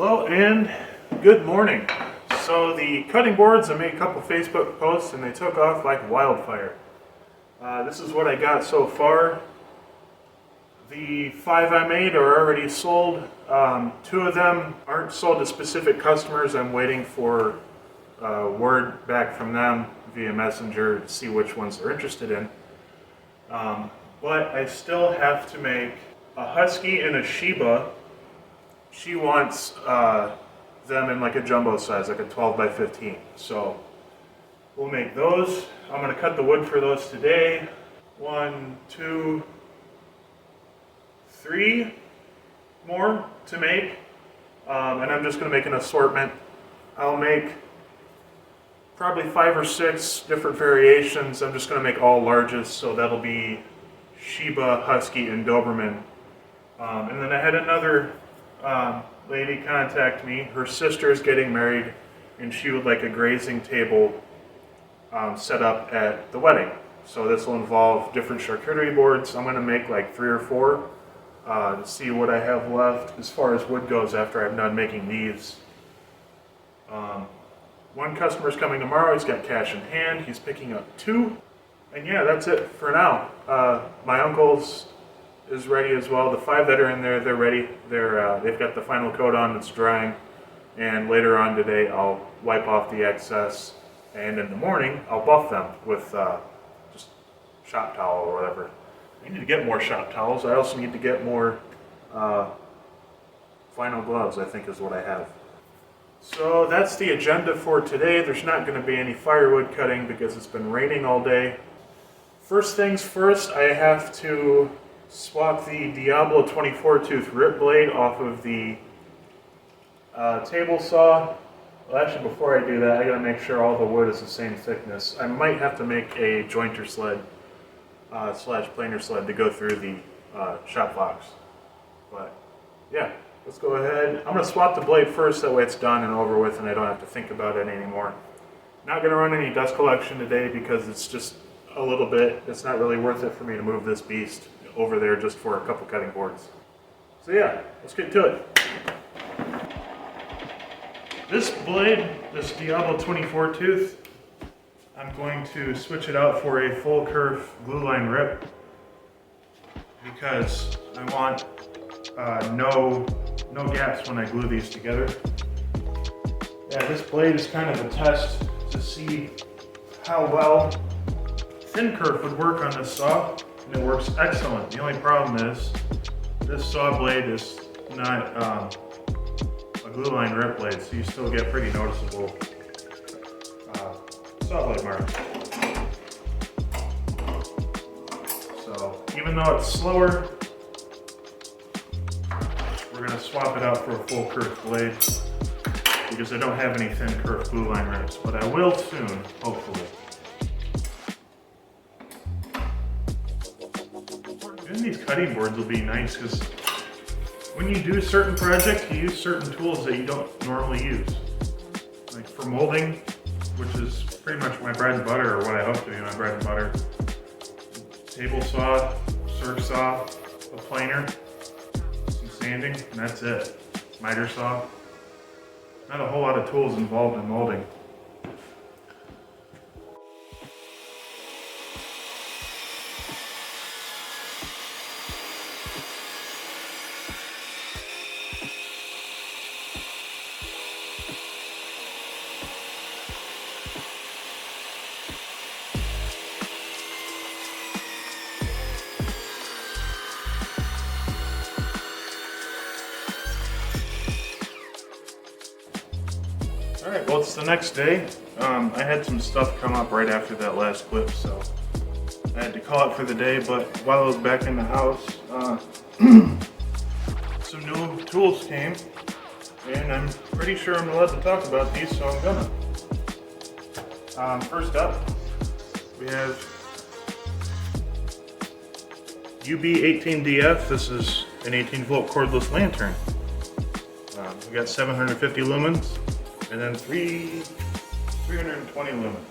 Hello and good morning. So the cutting boards, I made a couple Facebook posts and they took off like wildfire. This is what I got so far. The 5 I made are already sold. 2 of them aren't sold to specific customers. I'm waiting for word back from them via Messenger to see which ones they're interested in. But I still have to make a Husky and a Shiba. She wants them in like a jumbo size, like a 12 by 15. So we'll make those. I'm going to cut the wood for those today. 1, 2, 3 more to make. And I'm just going to make an assortment. I'll make probably 5 or 6 different variations. I'm just going to make all larges, so that'll be Shiba, Husky, and Doberman. And then I had another lady contact me. Her sister's getting married, and she would like a grazing table set up at the wedding. So this will involve different charcuterie boards. I'm going to make like 3 or 4 to see what I have left as far as wood goes after I'm done making these. One customer's coming tomorrow. He's got cash in hand. He's picking up 2. And yeah, that's it for now. My uncle's is ready as well. The 5 that are in there, they're ready. They've got the final coat on, it's drying. And later on today, I'll wipe off the excess. And in the morning, I'll buff them with just shop towel or whatever. I need to get more shop towels. I also need to get more final gloves, I think is what I have. So that's the agenda for today. There's not going to be any firewood cutting because it's been raining all day. First things first, I have to swap the Diablo 24 tooth rip blade off of the table saw. Well, actually, before I do that, I gotta make sure all the wood is the same thickness. I might have to make a jointer sled slash planer sled to go through the shop box. But yeah, let's go ahead. I'm gonna swap the blade first, that way it's done and over with and I don't have to think about it anymore. Not gonna run any dust collection today because it's just a little bit, it's not really worth it for me to move this beast over there just for a couple cutting boards. So yeah, let's get to it. This blade, this Diablo 24 tooth, I'm going to switch it out for a full kerf glue line rip because I want no gaps when I glue these together. Yeah, this blade is kind of a test to see how well thin kerf would work on this saw. And it works excellent. The only problem is this saw blade is not a glue line rip blade, so you still get pretty noticeable saw blade marks. So even though it's slower, we're going to swap it out for a full kerf blade because I don't have any thin kerf glue line rips, but I will soon, hopefully. And these cutting boards will be nice because when you do certain projects, you use certain tools that you don't normally use. Like for molding, which is pretty much my bread and butter, or what I hope to be my bread and butter. Table saw, circ saw, a planer, some sanding, and that's it. Miter saw. Not a whole lot of tools involved in molding. Alright, well it's the next day. I had some stuff come up right after that last clip, so I had to call it for the day, but while I was back in the house, some new tools came, and I'm pretty sure I'm allowed to talk about these, so I'm gonna. First up, we have UB18DF. This is an 18-volt cordless lantern. We got 750 lumens. And then 320 lumens.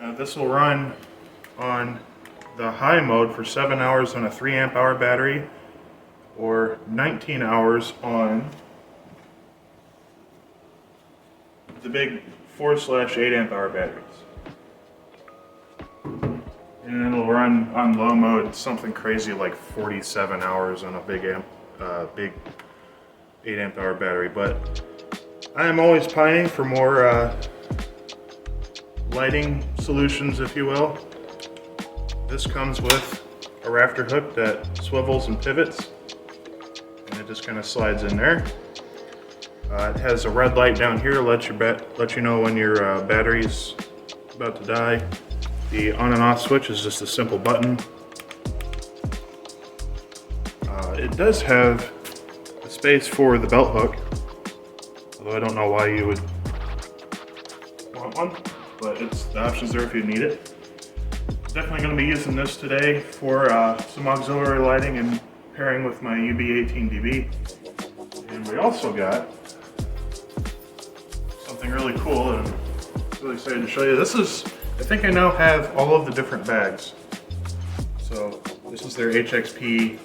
Now this will run on the high mode for 7 hours on a 3 amp hour battery, or 19 hours on the big 4/8 amp hour batteries. And it'll run on low mode something crazy like 47 hours on a big 8 amp hour battery. But I am always pining for more lighting solutions, if you will. This comes with a rafter hook that swivels and pivots, and it just kind of slides in there. It has a red light down here, let you know when your battery's about to die. The on and off switch is just a simple button. It does have a space for the belt hook, although I don't know why you would want one, but the option's there if you need it. Definitely going to be using this today for some auxiliary lighting and pairing with my UB18DB. And we also got something really cool, and I'm really excited to show you. I think I now have all of the different bags. So this is their HXP.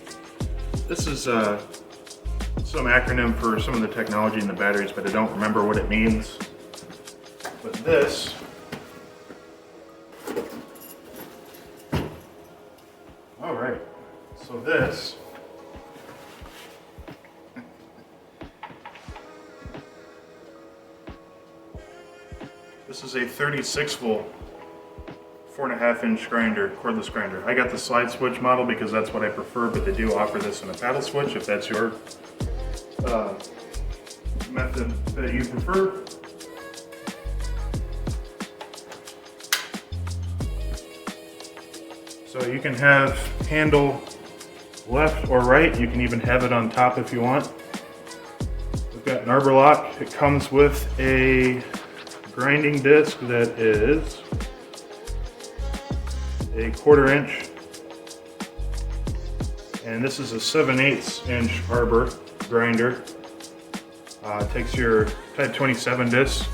This is some acronym for some of the technology in the batteries, but I don't remember what it means. But this This is a 36 volt, 4.5 inch grinder, cordless grinder. I got the slide switch model because that's what I prefer, but they do offer this in a paddle switch if that's your method that you prefer. So you can have handle left or right. You can even have it on top if you want. We've got an arbor lock. It comes with a grinding disc that is a 1/4 inch, and this is a 7/8 inch arbor grinder. It takes your type 27 discs,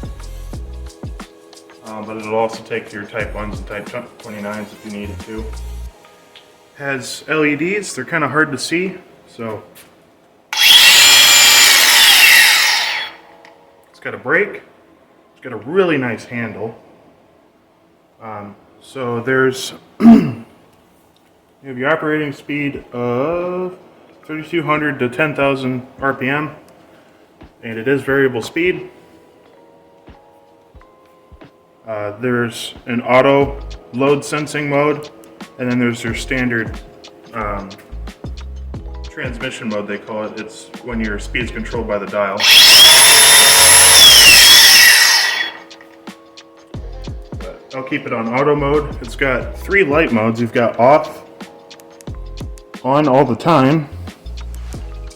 but it'll also take your type 1s and type 29s if you need it to. Has LEDs, they're kind of hard to see, so it's got a brake, it's got a really nice handle. So there's you have your operating speed of 3,200 to 10,000 RPM, and it is variable speed. There's an auto load sensing mode, and then there's your standard transmission mode, they call it. It's when your speed is controlled by the dial. But I'll keep it on auto mode. It's got 3 light modes. You've got off, on all the time,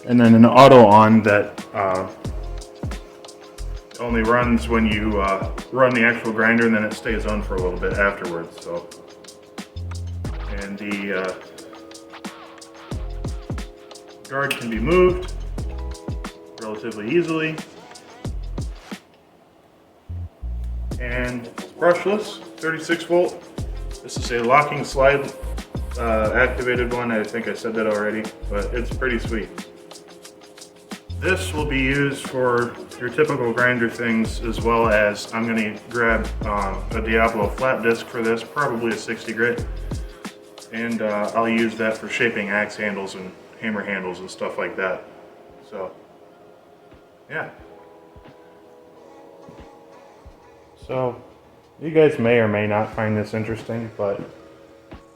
and then an auto on that only runs when you run the actual grinder, and then it stays on for a little bit afterwards. So, and the guard can be moved relatively easily, and it's brushless, 36 volt. This is a locking slide activated one. I think I said that already, but it's pretty sweet. This will be used for your typical grinder things, as well as I'm going to grab a Diablo flat disc for this, probably a 60 grit, and I'll use that for shaping axe handles and hammer handles and stuff like that. So, yeah. So, you guys may or may not find this interesting, but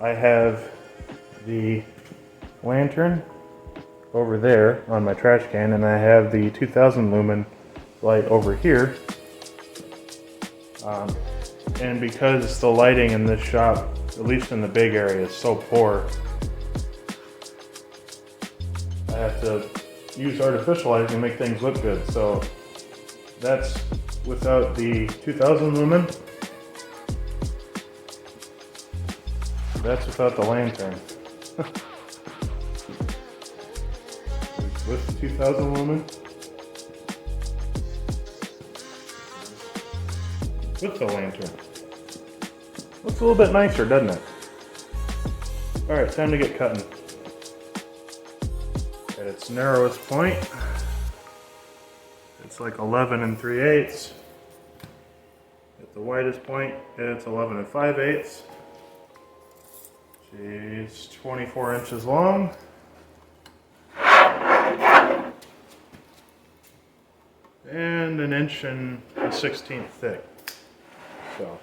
I have the lantern over there on my trash can, and I have the 2000 lumen light over here. And because the lighting in this shop, at least in the big area, is so poor, I have to use artificial lighting to make things look good. So that's without the 2000 lumen. That's without the lantern. With the 2000 lumen. With the lantern. Looks a little bit nicer, doesn't it? Alright, time to get cutting. at its narrowest point. It's like 11 3/8. At the widest point, it's 11 5/8. She's 24 inches long. And 1 1/16 thick. So.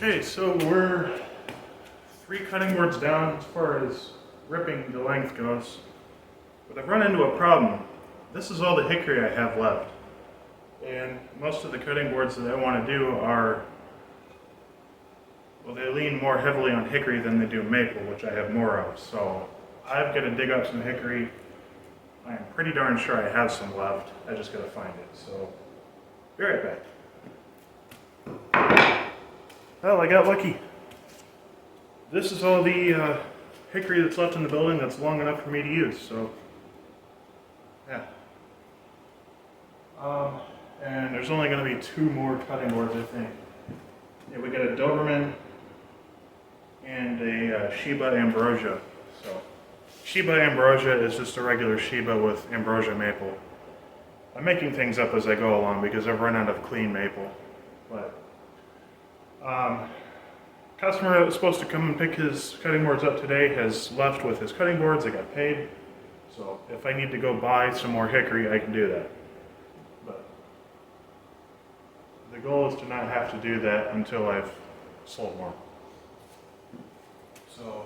Okay, so we're 3 cutting boards down as far as ripping the length goes, but I've run into a problem. This is all the hickory I have left, and most of the cutting boards that I want to do are, well, they lean more heavily on hickory than they do maple, which I have more of, so I've got to dig up some hickory. I'm pretty darn sure I have some left, I just got to find it, so be right back. Well, I got lucky. This is all the hickory that's left in the building that's long enough for me to use, so yeah. And there's only going to be 2 more cutting boards, I think. Yeah, we got a Doberman and a Shiba Ambrosia. So Shiba Ambrosia is just a regular Shiba with Ambrosia maple. I'm making things up as I go along because I've run out of clean maple. But customer that was supposed to come and pick his cutting boards up today has left with his cutting boards. I got paid. So if I need to go buy some more hickory, I can do that. But the goal is to not have to do that until I've sold more. So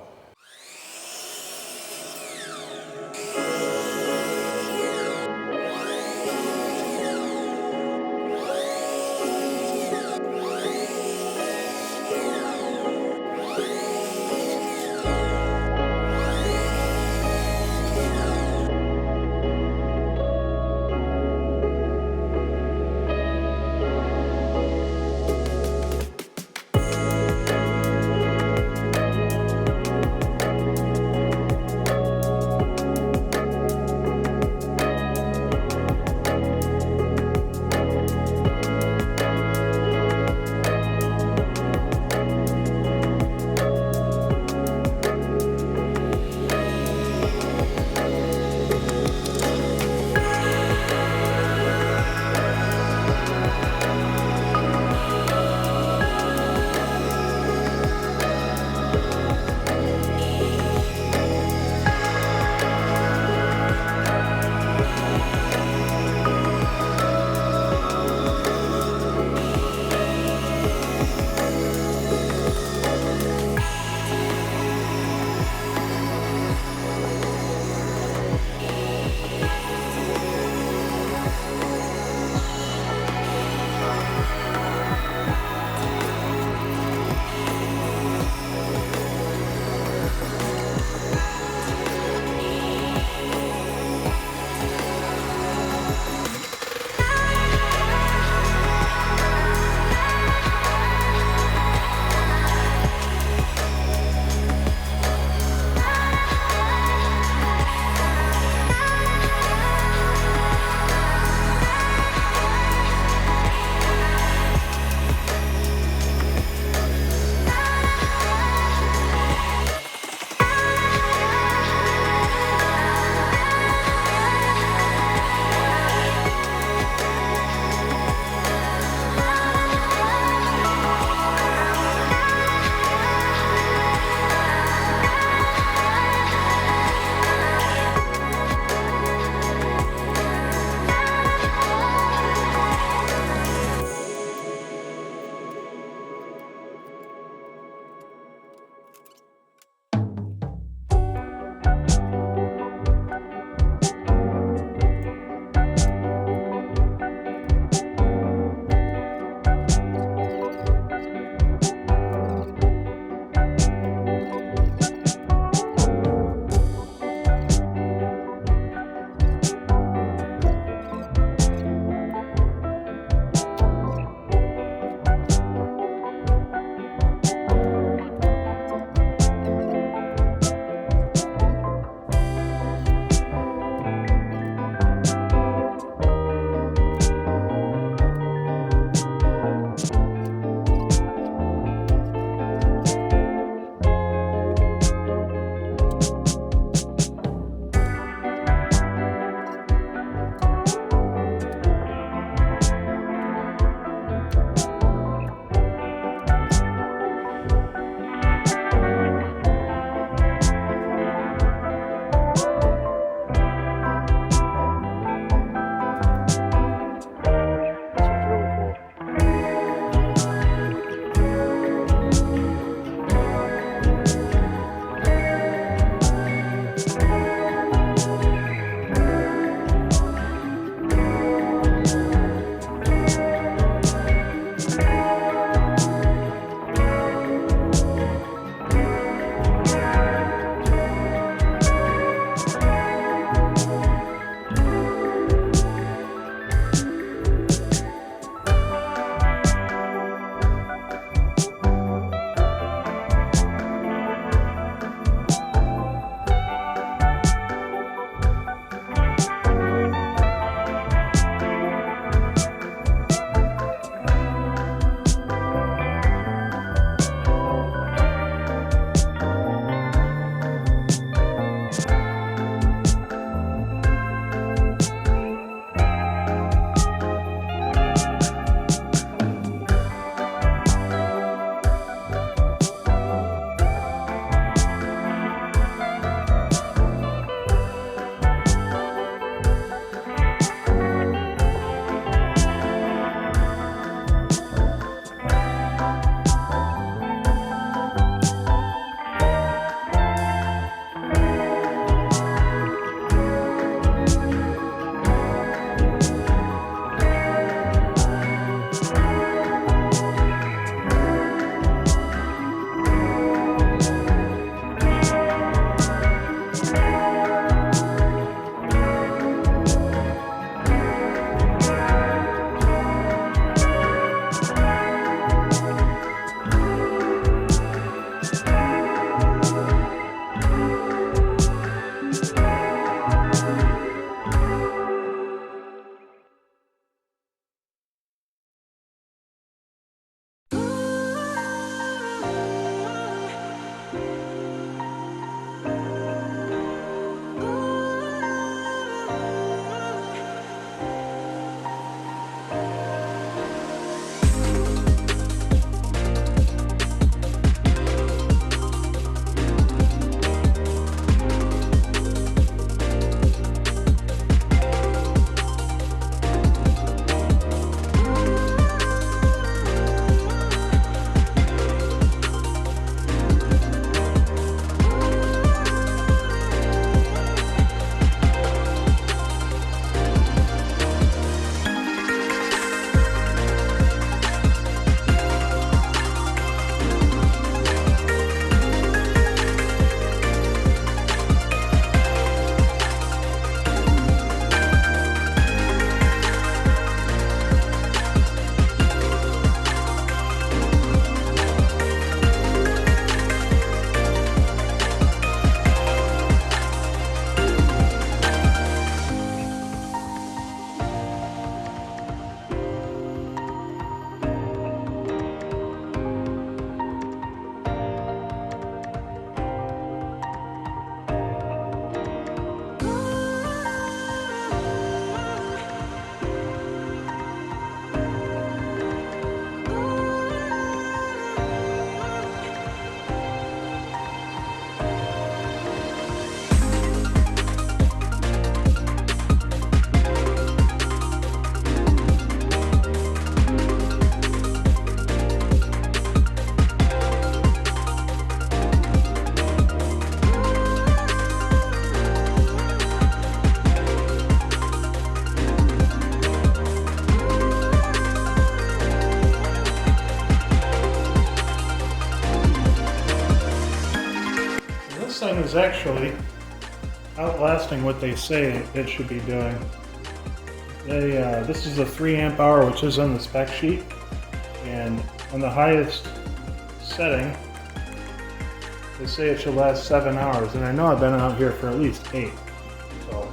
is actually outlasting what they say it should be doing. This is a 3 amp hour, which is on the spec sheet, and on the highest setting they say it should last 7 hours, and I know I've been out here for at least 8. So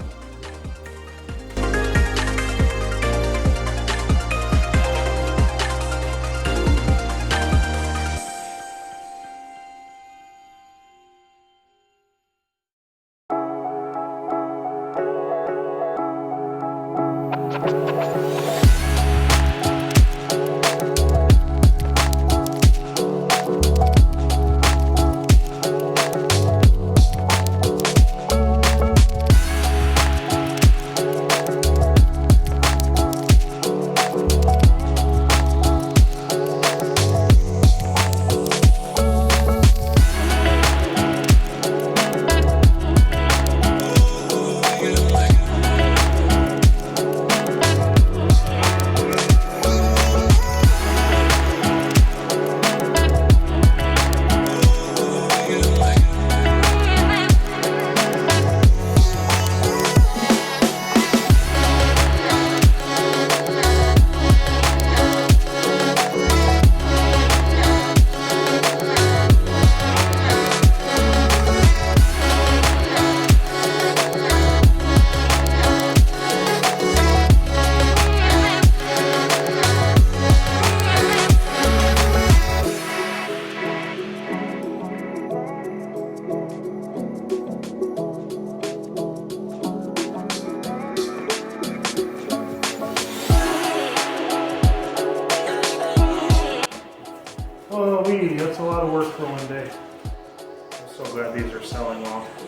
that's a lot of work for one day. I'm so glad these are selling well. I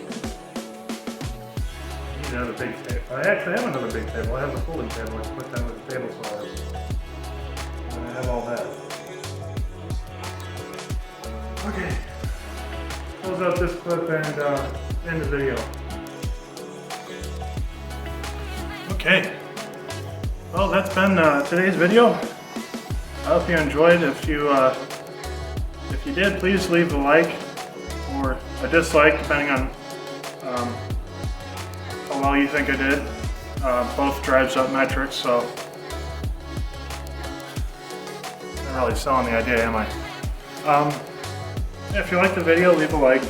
need another big table. I actually have another big table. I have a folding table. I can put that with the table saws. And I have all that. Okay. Close out this clip and end the video. Okay. Well, that's been today's video. I hope you enjoyed. If you did, please leave a like or a dislike, depending on how well you think I did. Both drives up metrics, so I'm not really selling the idea, am I? If you like the video, leave a like.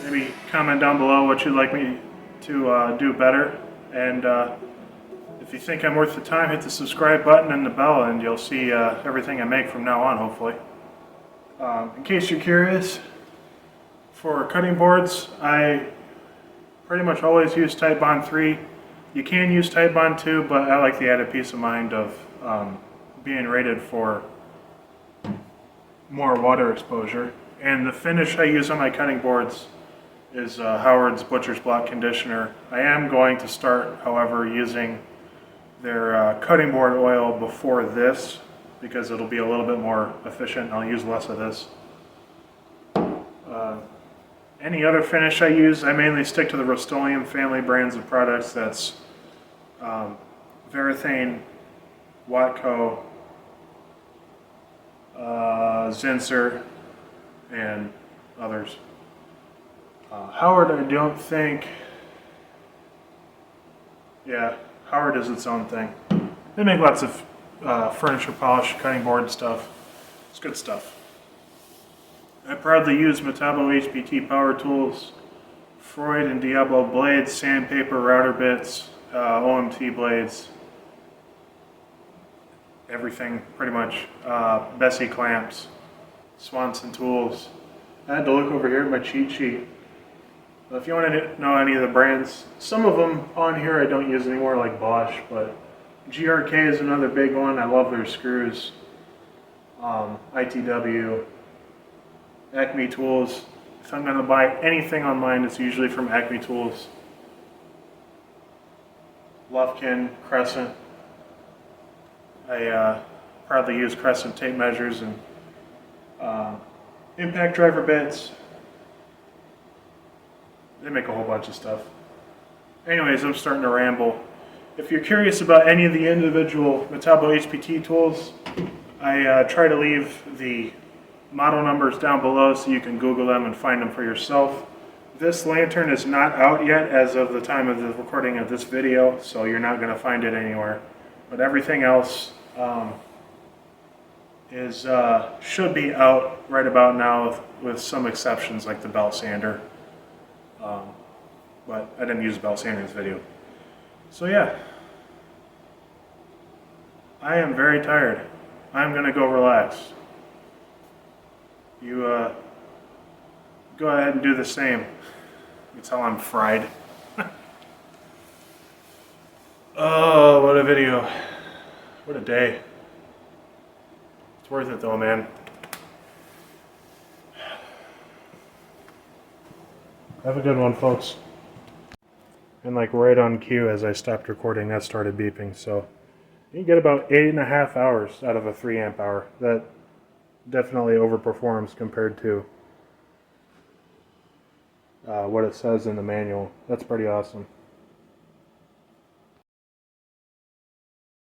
Maybe comment down below what you'd like me to do better. And if you think I'm worth the time, hit the subscribe button and the bell, and you'll see everything I make from now on, hopefully. In case you're curious, for cutting boards, I pretty much always use Titebond 3. You can use Titebond 2, but I like the added peace of mind of being rated for more water exposure. And the finish I use on my cutting boards is Howard's Butcher's Block Conditioner. I am going to start, however, using their cutting board oil before this, because it'll be a little bit more efficient and I'll use less of this. Any other finish I use, I mainly stick to the Rust-Oleum family brands of products. That's Varathane, Watco, Zinsser, and others. Howard, I don't think, yeah, Howard is its own thing. They make lots of furniture polish, cutting board stuff. It's good stuff. I proudly use Metabo HPT power tools, Freud and Diablo blades, sandpaper, router bits, OMT blades, everything pretty much. Bessie clamps, Swanson tools. I had to look over here at my cheat sheet. If you want to know any of the brands, some of them on here I don't use anymore, like Bosch, but GRK is another big one. I love their screws. ITW, Acme Tools. If I'm going to buy anything online, it's usually from Acme Tools. Lufkin, Crescent. I proudly use Crescent tape measures and impact driver bits. They make a whole bunch of stuff. Anyways, I'm starting to ramble. If you're curious about any of the individual Metabo HPT tools, I try to leave the model numbers down below so you can Google them and find them for yourself. This lantern is not out yet as of the time of the recording of this video, so you're not going to find it anywhere. But everything else should be out right about now, with some exceptions like the belt sander. But I didn't use the belt sander in this video. So yeah, I am very tired. I'm going to go relax. You go ahead and do the same. You can tell I'm fried. Oh, what a video. What a day. It's worth it though, man. Have a good one, folks. And like right on cue, as I stopped recording, that started beeping. So you get about 8.5 hours out of a 3 amp hour. That definitely overperforms compared to what it says in the manual. That's pretty awesome.